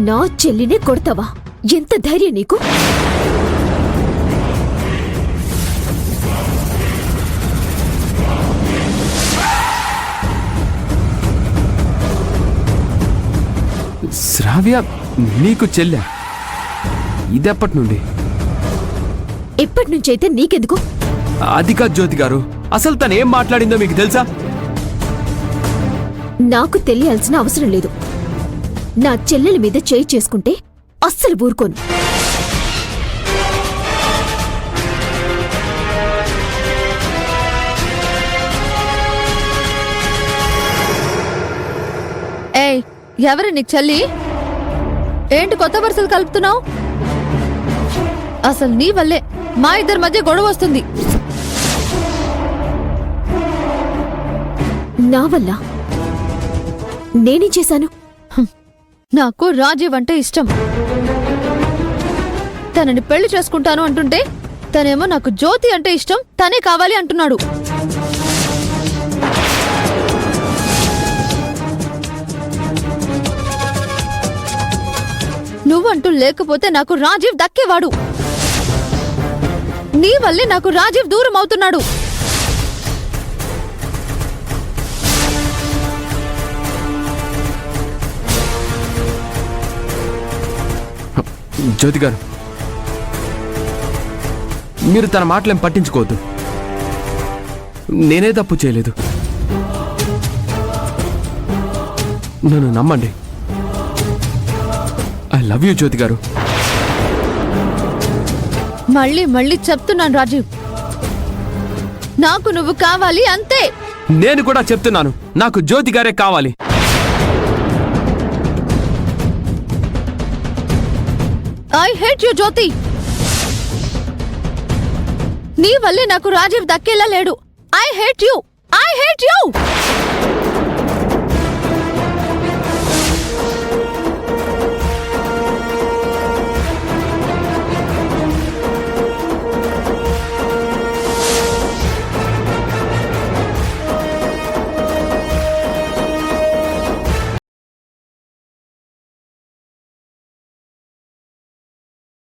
నా చెల్లినే కొడతావా? ఎంత ధైర్యం నీకు? శ్రావ్య నీకు చెల్లె? ఇదెప్పటి నుండి? ఎప్పటి నుంచైతే నీకెందుకు? అది కాదు జ్యోతి గారు, అసలు తను ఏం మాట్లాడిందో మీకు తెలుసా? నాకు తెలియాల్సిన అవసరం లేదు. నా చెల్లెల మీద చేయి చేసుకుంటే అస్సలు ఊరుకోను. ఏయ్, ఎవరు నీకు చెల్లి? ఏంటి కొత్త వరుసలు కలుపుతున్నావు? అసలు నీ వల్లే మా ఇద్దరి మధ్య గొడవ వస్తుంది. నా వల్ల? నేనేం చేశాను? నాకు రాజీవ్ అంటే ఇష్టం. తనని పెళ్లి చేసుకుంటాను అంటుంటే తనేమో నాకు జ్యోతి అంటే ఇష్టం, తనే కావాలి అంటున్నాడు. నువ్వంటూ లేకపోతే నాకు రాజీవ్ దక్కేవాడు. నీ వల్లే నాకు రాజీవ్ దూరం అవుతున్నాడు. జ్యోతి గారు, మీరు తన మాటలేం పట్టించుకోవద్దు. నేనే తప్పు చేయలేదు. నన్ను నమ్మండి. ఐ లవ్ యూ జ్యోతి గారు. మళ్ళీ మళ్ళీ చెప్తున్నాను రాజీవ్, నాకు నువ్వు కావాలి అంతే. నేను కూడా చెప్తున్నాను, నాకు జ్యోతి గారే కావాలి. ఐ హేట్ యు జ్యోతి. నీ వల్లే నాకు రాజీవ్ దక్కేలా లేడు. I hate you.